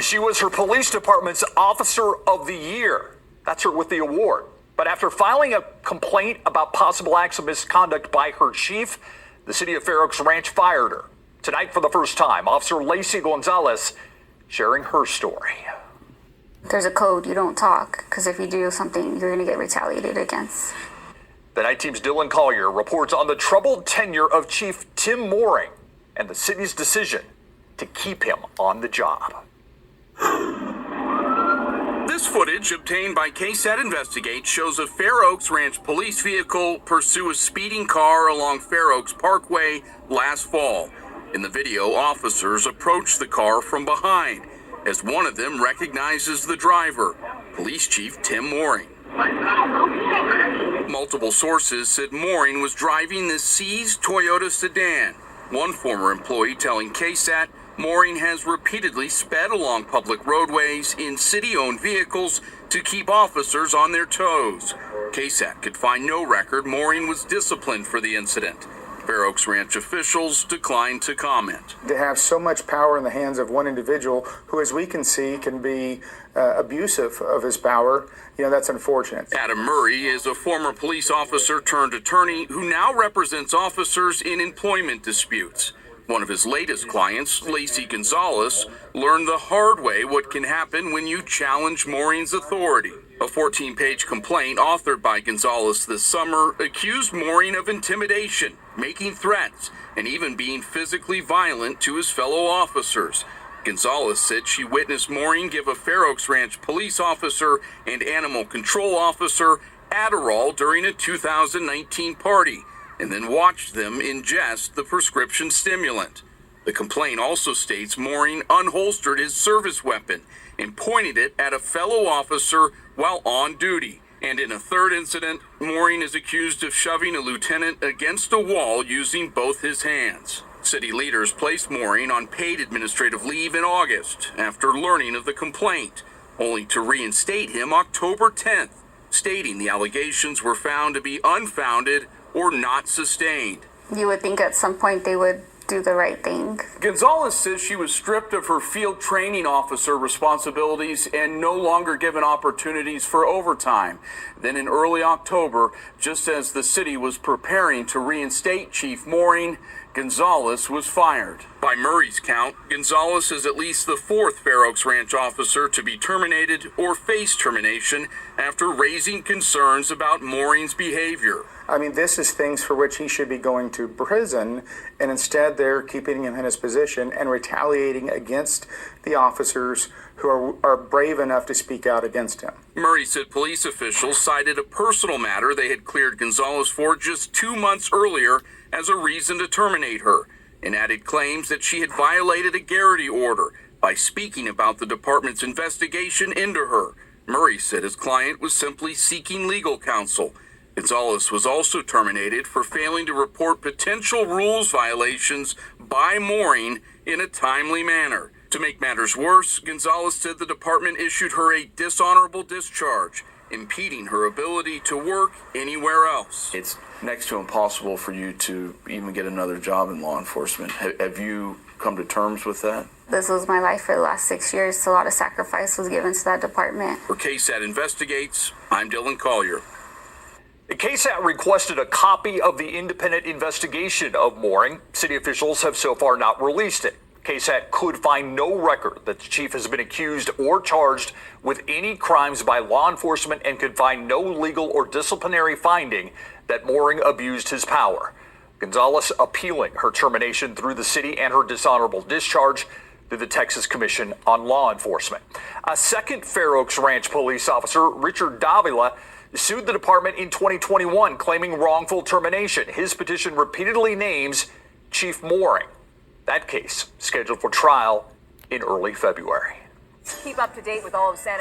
She was her police department's Officer of the Year. That's her with the award. But after filing a complaint about possible acts of misconduct by her chief, the city of Fair Oaks Ranch fired her. Tonight, for the first time, Officer Lacey Gonzalez sharing her story. There's a code, you don't talk, because if you do something, you're going to get retaliated against. The night team's Dylan Collier reports on the troubled tenure of Chief Tim Mooring and the city's decision to keep him on the job. This footage obtained by KSAT Investigate shows a Fair Oaks Ranch police vehicle pursue a speeding car along Fair Oaks Parkway last fall. In the video, officers approach the car from behind as one of them recognizes the driver, Police Chief Tim Mooring. Multiple sources said Mooring was driving the seized Toyota sedan. One former employee telling KSAT Mooring has repeatedly sped along public roadways in city-owned vehicles to keep officers on their toes. KSAT could find no record Mooring was disciplined for the incident. Fair Oaks Ranch officials declined to comment. To have so much power in the hands of one individual who, as we can see, can be abusive of his power, that's unfortunate. Adam Murray is a former police officer turned attorney who now represents officers in employment disputes. One of his latest clients, Lacey Gonzalez, learned the hard way what can happen when you challenge Mooring's authority. A 14-page complaint authored by Gonzalez this summer accused Mooring of intimidation, making threats, and even being physically violent to his fellow officers. Gonzalez said she witnessed Mooring give a Fair Oaks Ranch police officer and animal control officer Adderall during a 2019 party, and then watched them ingest the prescription stimulant. The complaint also states Mooring unholstered his service weapon and pointed it at a fellow officer while on duty. And in a third incident, Mooring is accused of shoving a lieutenant against a wall using both his hands. City leaders placed Mooring on paid administrative leave in August after learning of the complaint, only to reinstate him October 10th, stating the allegations were found to be unfounded or not sustained. You would think at some point they would do the right thing. Gonzalez says she was stripped of her field training officer responsibilities and no longer given opportunities for overtime. Then in early October, just as the city was preparing to reinstate Chief Mooring, Gonzalez was fired. By Murray's count, Gonzalez is at least the fourth Fair Oaks Ranch officer to be terminated or face termination after raising concerns about Mooring's behavior. This is things for which he should be going to prison, and instead they're keeping him in his position and retaliating against the officers who are brave enough to speak out against him. Murray said police officials cited a personal matter they had cleared Gonzalez for just 2 months earlier as a reason to terminate her, and added claims that she had violated a Garrity order by speaking about the department's investigation into her. Murray said his client was simply seeking legal counsel. Gonzalez was also terminated for failing to report potential rules violations by Mooring in a timely manner. To make matters worse, Gonzalez said the department issued her a dishonorable discharge, impeding her ability to work anywhere else. It's next to impossible for you to even get another job in law enforcement. Have you come to terms with that? This was my life for the last 6 years, so a lot of sacrifice was given to that department. For KSAT Investigates, I'm Dylan Collier. KSAT requested a copy of the independent investigation of Mooring. City officials have so far not released it. KSAT could find no record that the chief has been accused or charged with any crimes by law enforcement and could find no legal or disciplinary finding that Mooring abused his power. Gonzalez appealing her termination through the city and her dishonorable discharge through the Texas Commission on Law Enforcement. A second Fair Oaks Ranch police officer, Richard Davila, sued the department in 2021, claiming wrongful termination. His petition repeatedly names Chief Mooring. That case scheduled for trial in early February. Keep up to date with all of Santa